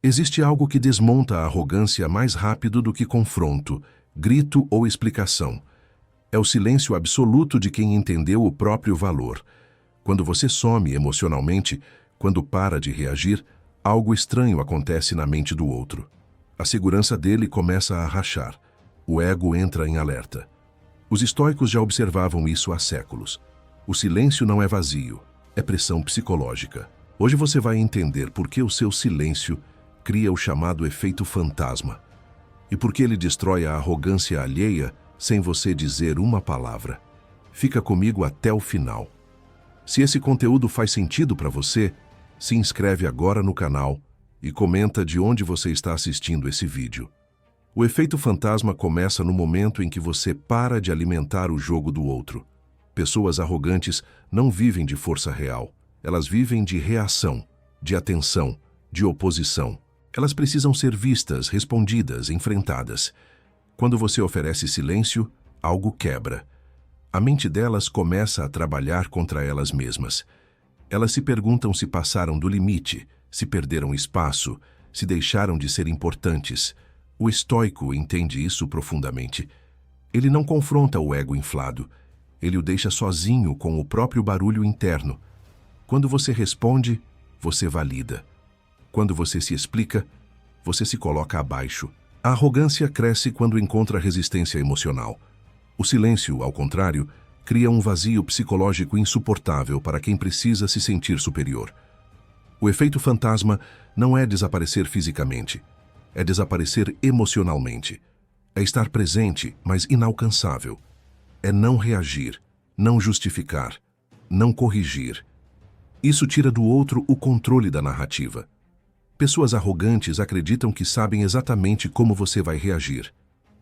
Existe algo que desmonta a arrogância mais rápido do que confronto, grito ou explicação. É o silêncio absoluto de quem entendeu o próprio valor. Quando você some emocionalmente, quando para de reagir, algo estranho acontece na mente do outro. A segurança dele começa a rachar. O ego entra em alerta. Os estoicos já observavam isso há séculos. O silêncio não é vazio, é pressão psicológica. Hoje você vai entender por que o seu silêncio cria o chamado efeito fantasma e por que ele destrói a arrogância alheia sem você dizer uma palavra. Fica comigo até o final. Se esse conteúdo faz sentido para você, se inscreve agora no canal e comenta de onde você está assistindo esse vídeo. O efeito fantasma começa no momento em que você para de alimentar o jogo do outro. Pessoas arrogantes não vivem de força real. Elas vivem de reação, de atenção, de oposição. Elas precisam ser vistas, respondidas, enfrentadas. Quando você oferece silêncio, algo quebra. A mente delas começa a trabalhar contra elas mesmas. Elas se perguntam se passaram do limite, se perderam espaço, se deixaram de ser importantes. O estoico entende isso profundamente. Ele não confronta o ego inflado. Ele o deixa sozinho com o próprio barulho interno. Quando você responde, você valida. Quando você se explica, você se coloca abaixo. A arrogância cresce quando encontra resistência emocional. O silêncio, ao contrário, cria um vazio psicológico insuportável para quem precisa se sentir superior. O efeito fantasma não é desaparecer fisicamente, é desaparecer emocionalmente. É estar presente, mas inalcançável. É não reagir, não justificar, não corrigir. Isso tira do outro o controle da narrativa. Pessoas arrogantes acreditam que sabem exatamente como você vai reagir.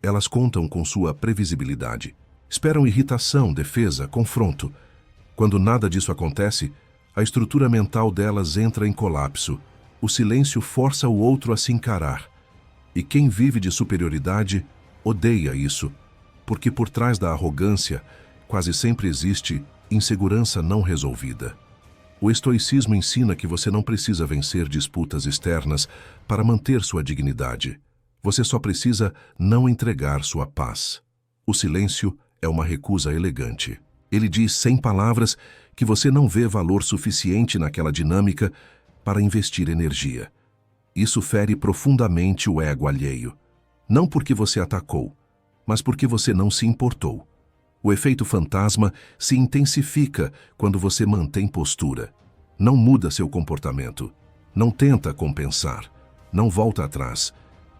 Elas contam com sua previsibilidade. Esperam irritação, defesa, confronto. Quando nada disso acontece, a estrutura mental delas entra em colapso. O silêncio força o outro a se encarar. E quem vive de superioridade odeia isso, porque por trás da arrogância quase sempre existe insegurança não resolvida. O estoicismo ensina que você não precisa vencer disputas externas para manter sua dignidade. Você só precisa não entregar sua paz. O silêncio é uma recusa elegante. Ele diz sem palavras que você não vê valor suficiente naquela dinâmica para investir energia. Isso fere profundamente o ego alheio. Não porque você atacou, mas porque você não se importou. O efeito fantasma se intensifica quando você mantém postura. Não muda seu comportamento. Não tenta compensar. Não volta atrás.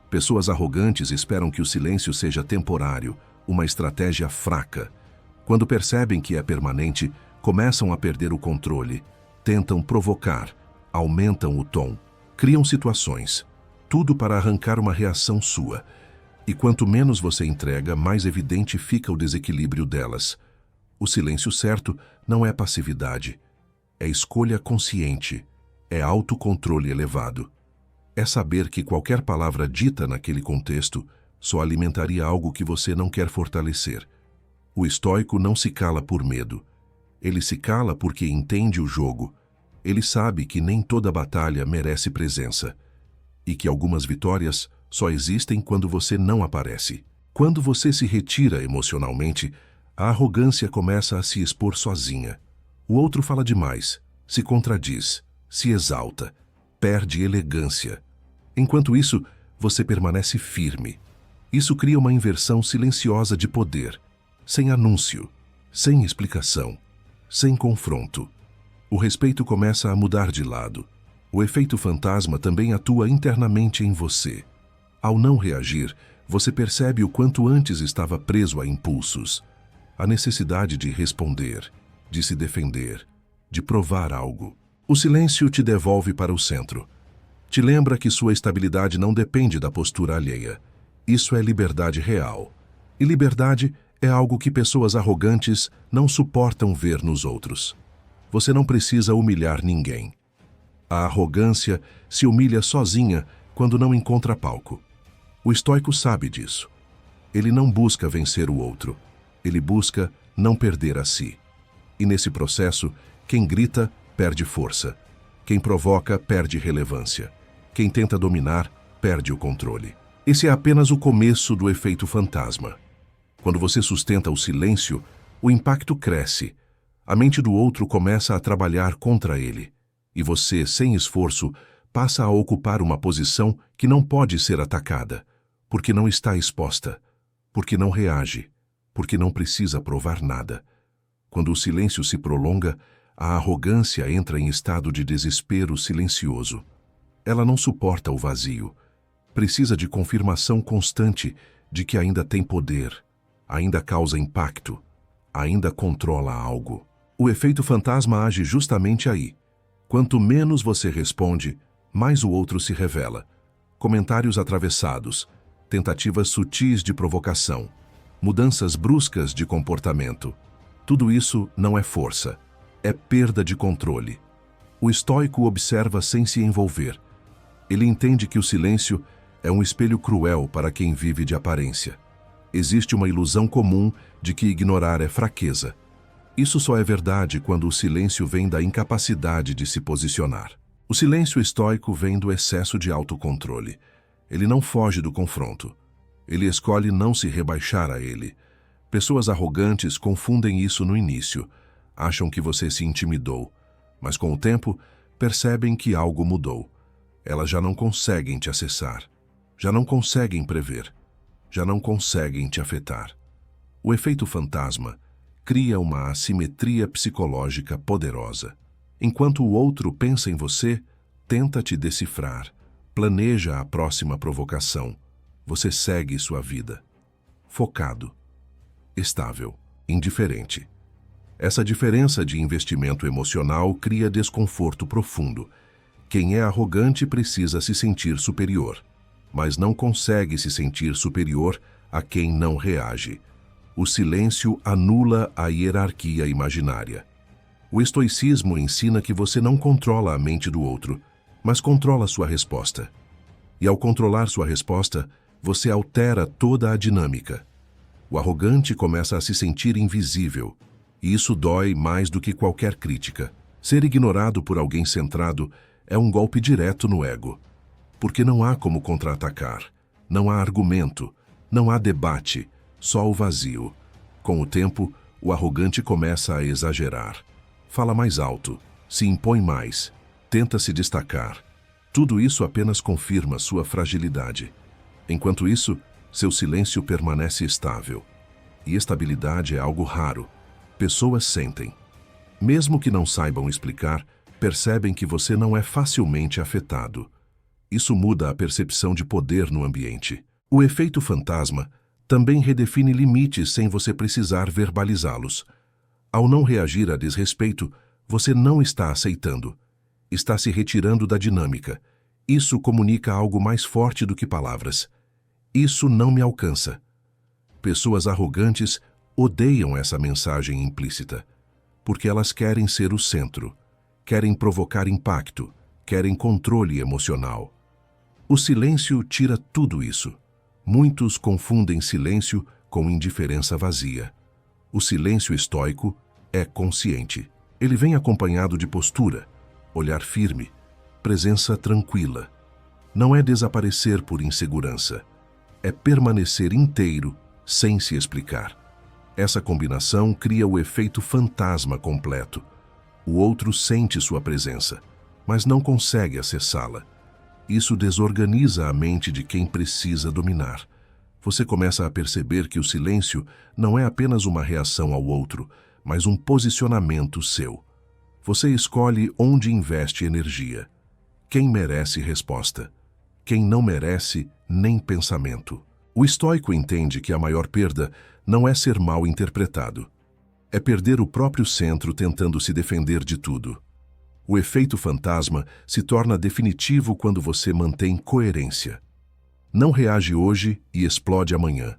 Pessoas arrogantes esperam que o silêncio seja temporário, uma estratégia fraca. Quando percebem que é permanente, começam a perder o controle. Tentam provocar, aumentam o tom, criam situações. Tudo para arrancar uma reação sua. E quanto menos você entrega, mais evidente fica o desequilíbrio delas. O silêncio certo não é passividade. É escolha consciente. É autocontrole elevado. É saber que qualquer palavra dita naquele contexto só alimentaria algo que você não quer fortalecer. O estoico não se cala por medo. Ele se cala porque entende o jogo. Ele sabe que nem toda batalha merece presença. E que algumas vitórias só existem quando você não aparece. Quando você se retira emocionalmente, a arrogância começa a se expor sozinha. O outro fala demais, se contradiz, se exalta, perde elegância. Enquanto isso, você permanece firme. Isso cria uma inversão silenciosa de poder, sem anúncio, sem explicação, sem confronto. O respeito começa a mudar de lado. O efeito fantasma também atua internamente em você. Ao não reagir, você percebe o quanto antes estava preso a impulsos. A necessidade de responder, de se defender, de provar algo. O silêncio te devolve para o centro. Te lembra que sua estabilidade não depende da postura alheia. Isso é liberdade real. E liberdade é algo que pessoas arrogantes não suportam ver nos outros. Você não precisa humilhar ninguém. A arrogância se humilha sozinha quando não encontra palco. O estoico sabe disso. Ele não busca vencer o outro. Ele busca não perder a si. E nesse processo, quem grita, perde força. Quem provoca, perde relevância. Quem tenta dominar, perde o controle. Esse é apenas o começo do efeito fantasma. Quando você sustenta o silêncio, o impacto cresce. A mente do outro começa a trabalhar contra ele. E você, sem esforço, passa a ocupar uma posição que não pode ser atacada, porque não está exposta, porque não reage, porque não precisa provar nada. Quando o silêncio se prolonga, a arrogância entra em estado de desespero silencioso. Ela não suporta o vazio. Precisa de confirmação constante de que ainda tem poder, ainda causa impacto, ainda controla algo. O efeito fantasma age justamente aí. Quanto menos você responde, mais o outro se revela. Comentários atravessados, tentativas sutis de provocação, mudanças bruscas de comportamento. Tudo isso não é força, é perda de controle. O estoico observa sem se envolver. Ele entende que o silêncio é um espelho cruel para quem vive de aparência. Existe uma ilusão comum de que ignorar é fraqueza. Isso só é verdade quando o silêncio vem da incapacidade de se posicionar. O silêncio estoico vem do excesso de autocontrole. Ele não foge do confronto. Ele escolhe não se rebaixar a ele. Pessoas arrogantes confundem isso no início. Acham que você se intimidou. Mas com o tempo, percebem que algo mudou. Elas já não conseguem te acessar. Já não conseguem prever. Já não conseguem te afetar. O efeito fantasma cria uma assimetria psicológica poderosa. Enquanto o outro pensa em você, tenta te decifrar, planeja a próxima provocação. Você segue sua vida. Focado, estável, indiferente. Essa diferença de investimento emocional cria desconforto profundo. Quem é arrogante precisa se sentir superior, mas não consegue se sentir superior a quem não reage. O silêncio anula a hierarquia imaginária. O estoicismo ensina que você não controla a mente do outro, mas controla sua resposta. E ao controlar sua resposta, você altera toda a dinâmica. O arrogante começa a se sentir invisível, e isso dói mais do que qualquer crítica. Ser ignorado por alguém centrado é um golpe direto no ego, porque não há como contra-atacar, não há argumento, não há debate, só o vazio. Com o tempo, o arrogante começa a exagerar. Fala mais alto, se impõe mais, tenta se destacar. Tudo isso apenas confirma sua fragilidade. Enquanto isso, seu silêncio permanece estável. E estabilidade é algo raro. Pessoas sentem. Mesmo que não saibam explicar, percebem que você não é facilmente afetado. Isso muda a percepção de poder no ambiente. O efeito fantasma também redefine limites sem você precisar verbalizá-los. Ao não reagir a desrespeito, você não está aceitando. Está se retirando da dinâmica. Isso comunica algo mais forte do que palavras. Isso não me alcança. Pessoas arrogantes odeiam essa mensagem implícita, porque elas querem ser o centro, querem provocar impacto, querem controle emocional. O silêncio tira tudo isso. Muitos confundem silêncio com indiferença vazia. O silêncio estoico é consciente. Ele vem acompanhado de postura, olhar firme, presença tranquila. Não é desaparecer por insegurança. É permanecer inteiro, sem se explicar. Essa combinação cria o efeito fantasma completo. O outro sente sua presença, mas não consegue acessá-la. Isso desorganiza a mente de quem precisa dominar. Você começa a perceber que o silêncio não é apenas uma reação ao outro, mas um posicionamento seu. Você escolhe onde investe energia. Quem merece resposta? Quem não merece nem pensamento. O estoico entende que a maior perda não é ser mal interpretado. É perder o próprio centro tentando se defender de tudo. O efeito fantasma se torna definitivo quando você mantém coerência. Não reage hoje e explode amanhã.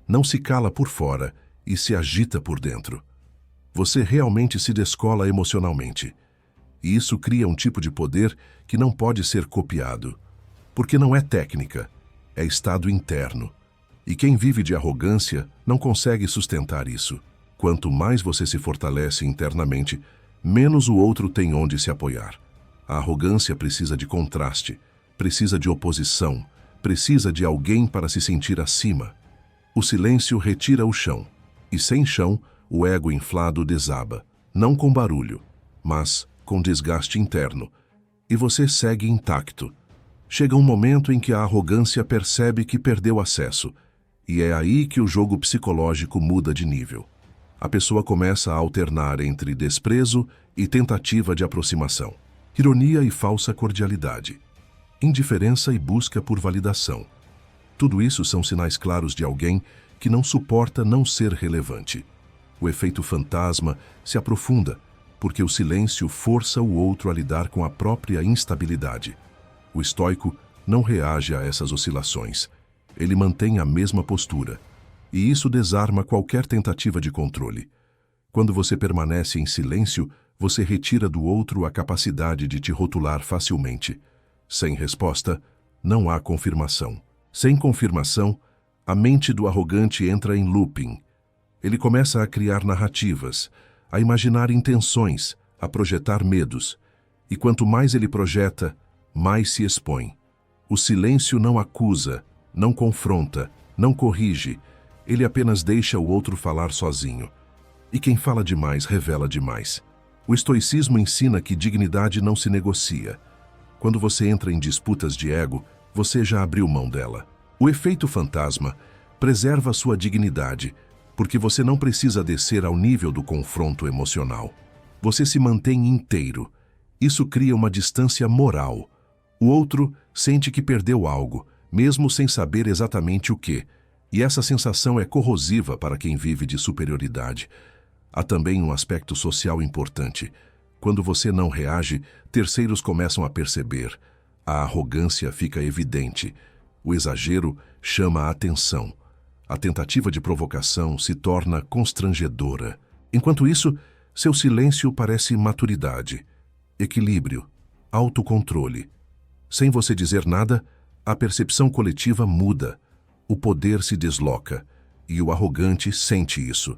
Não se cala por fora e se agita por dentro. Você realmente se descola emocionalmente. E isso cria um tipo de poder que não pode ser copiado. Porque não é técnica, é estado interno. E quem vive de arrogância não consegue sustentar isso. Quanto mais você se fortalece internamente, menos o outro tem onde se apoiar. A arrogância precisa de contraste, precisa de oposição, precisa de alguém para se sentir acima. O silêncio retira o chão, e sem chão, o ego inflado desaba, não com barulho, mas com desgaste interno, e você segue intacto. Chega um momento em que a arrogância percebe que perdeu acesso, e é aí que o jogo psicológico muda de nível. A pessoa começa a alternar entre desprezo e tentativa de aproximação, ironia e falsa cordialidade, indiferença e busca por validação. Tudo isso são sinais claros de alguém que não suporta não ser relevante. O efeito fantasma se aprofunda, porque o silêncio força o outro a lidar com a própria instabilidade. O estoico não reage a essas oscilações. Ele mantém a mesma postura, e isso desarma qualquer tentativa de controle. Quando você permanece em silêncio, você retira do outro a capacidade de te rotular facilmente. Sem resposta, não há confirmação. Sem confirmação, a mente do arrogante entra em looping. Ele começa a criar narrativas, a imaginar intenções, a projetar medos. E quanto mais ele projeta, mais se expõe. O silêncio não acusa, não confronta, não corrige. Ele apenas deixa o outro falar sozinho. E quem fala demais revela demais. O estoicismo ensina que dignidade não se negocia. Quando você entra em disputas de ego, você já abriu mão dela. O efeito fantasma preserva sua dignidade, porque você não precisa descer ao nível do confronto emocional. Você se mantém inteiro. Isso cria uma distância moral. O outro sente que perdeu algo, mesmo sem saber exatamente o que, e essa sensação é corrosiva para quem vive de superioridade. Há também um aspecto social importante. Quando você não reage, terceiros começam a perceber. A arrogância fica evidente. O exagero chama a atenção. A tentativa de provocação se torna constrangedora. Enquanto isso, seu silêncio parece maturidade, equilíbrio, autocontrole. Sem você dizer nada, a percepção coletiva muda. O poder se desloca, e o arrogante sente isso.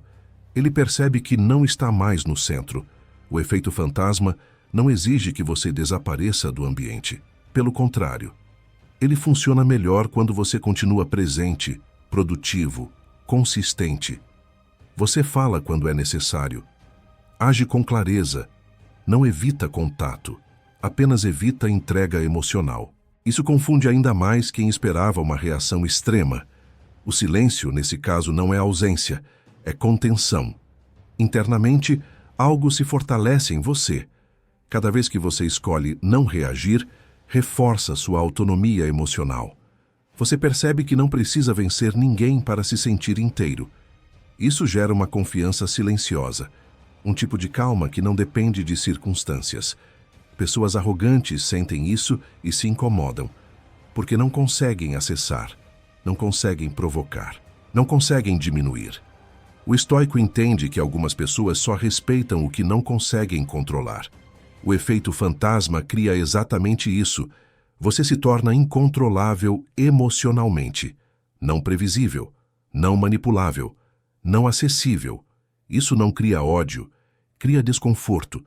Ele percebe que não está mais no centro. O efeito fantasma não exige que você desapareça do ambiente. Pelo contrário, ele funciona melhor quando você continua presente, produtivo, consistente. Você fala quando é necessário. Age com clareza. Não evita contato. Apenas evita entrega emocional. Isso confunde ainda mais quem esperava uma reação extrema. O silêncio, nesse caso, não é ausência, é contenção. Internamente, algo se fortalece em você. Cada vez que você escolhe não reagir, reforça sua autonomia emocional. Você percebe que não precisa vencer ninguém para se sentir inteiro. Isso gera uma confiança silenciosa, um tipo de calma que não depende de circunstâncias. Pessoas arrogantes sentem isso e se incomodam, porque não conseguem acessar, não conseguem provocar, não conseguem diminuir. O estoico entende que algumas pessoas só respeitam o que não conseguem controlar. O efeito fantasma cria exatamente isso. Você se torna incontrolável emocionalmente, não previsível, não manipulável, não acessível. Isso não cria ódio, cria desconforto.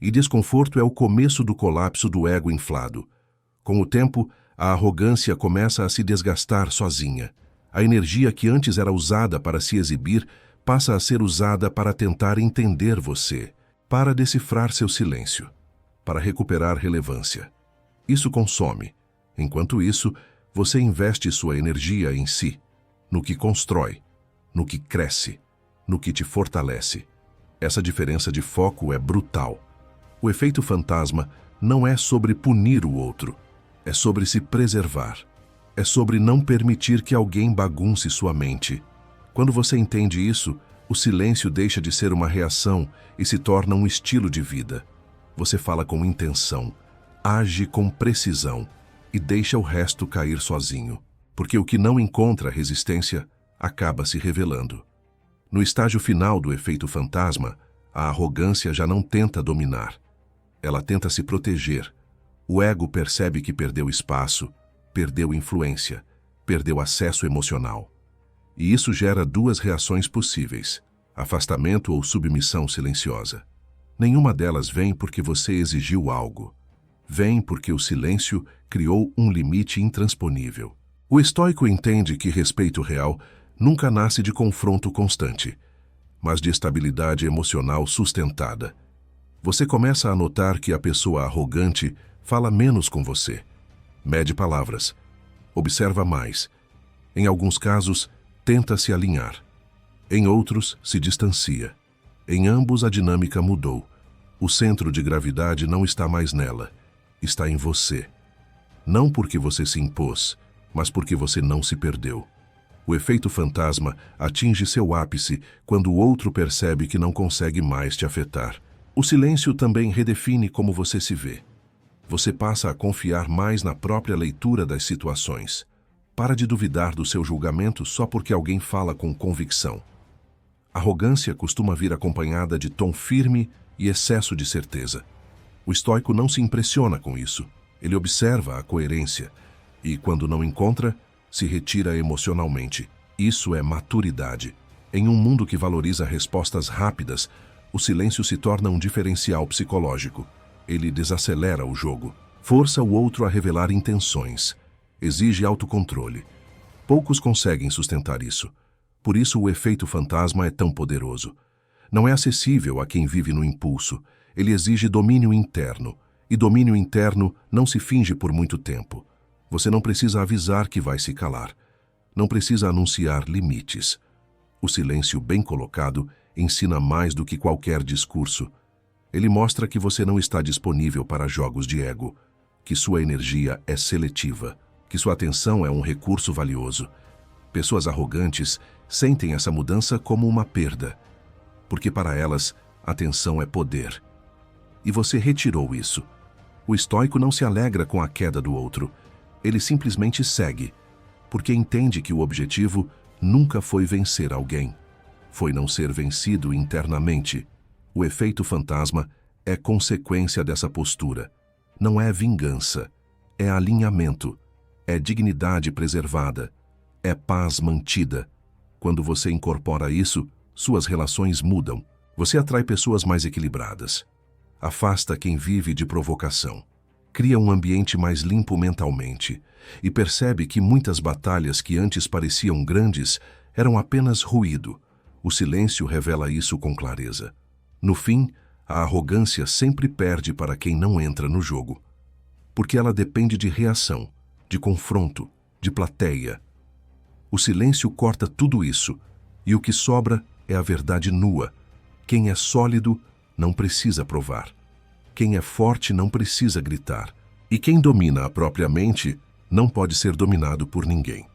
E desconforto é o começo do colapso do ego inflado. Com o tempo, a arrogância começa a se desgastar sozinha. A energia que antes era usada para se exibir passa a ser usada para tentar entender você, para decifrar seu silêncio, para recuperar relevância. Isso consome. Enquanto isso, você investe sua energia em si, no que constrói, no que cresce, no que te fortalece. Essa diferença de foco é brutal. O efeito fantasma não é sobre punir o outro, é sobre se preservar. É sobre não permitir que alguém bagunce sua mente. Quando você entende isso, o silêncio deixa de ser uma reação e se torna um estilo de vida. Você fala com intenção, age com precisão e deixa o resto cair sozinho, porque o que não encontra resistência acaba se revelando. No estágio final do efeito fantasma, a arrogância já não tenta dominar. Ela tenta se proteger. O ego percebe que perdeu espaço, perdeu influência, perdeu acesso emocional. E isso gera duas reações possíveis: afastamento ou submissão silenciosa. Nenhuma delas vem porque você exigiu algo. Vem porque o silêncio criou um limite intransponível. O estoico entende que respeito real nunca nasce de confronto constante, mas de estabilidade emocional sustentada. Você começa a notar que a pessoa arrogante fala menos com você, mede palavras, observa mais. Em alguns casos, tenta se alinhar. Em outros, se distancia. Em ambos, a dinâmica mudou. O centro de gravidade não está mais nela, está em você. Não porque você se impôs, mas porque você não se perdeu. O efeito fantasma atinge seu ápice quando o outro percebe que não consegue mais te afetar. O silêncio também redefine como você se vê. Você passa a confiar mais na própria leitura das situações. Para de duvidar do seu julgamento só porque alguém fala com convicção. Arrogância costuma vir acompanhada de tom firme e excesso de certeza. O estoico não se impressiona com isso. Ele observa a coerência e, quando não encontra, se retira emocionalmente. Isso é maturidade. Em um mundo que valoriza respostas rápidas, o silêncio se torna um diferencial psicológico. Ele desacelera o jogo, força o outro a revelar intenções, exige autocontrole. Poucos conseguem sustentar isso. Por isso o efeito fantasma é tão poderoso. Não é acessível a quem vive no impulso. Ele exige domínio interno. E domínio interno não se finge por muito tempo. Você não precisa avisar que vai se calar. Não precisa anunciar limites. O silêncio bem colocado ensina mais do que qualquer discurso. Ele mostra que você não está disponível para jogos de ego, que sua energia é seletiva, que sua atenção é um recurso valioso. Pessoas arrogantes sentem essa mudança como uma perda, porque para elas, atenção é poder. E você retirou isso. O estoico não se alegra com a queda do outro. Ele simplesmente segue, porque entende que o objetivo nunca foi vencer alguém. Foi não ser vencido internamente. O efeito fantasma é consequência dessa postura. Não é vingança, é alinhamento, é dignidade preservada, é paz mantida. Quando você incorpora isso, suas relações mudam. Você atrai pessoas mais equilibradas. Afasta quem vive de provocação. Cria um ambiente mais limpo mentalmente e percebe que muitas batalhas que antes pareciam grandes eram apenas ruído. O silêncio revela isso com clareza. No fim, a arrogância sempre perde para quem não entra no jogo, porque ela depende de reação, de confronto, de plateia. O silêncio corta tudo isso, e o que sobra é a verdade nua. Quem é sólido não precisa provar. Quem é forte não precisa gritar. E quem domina a própria mente não pode ser dominado por ninguém.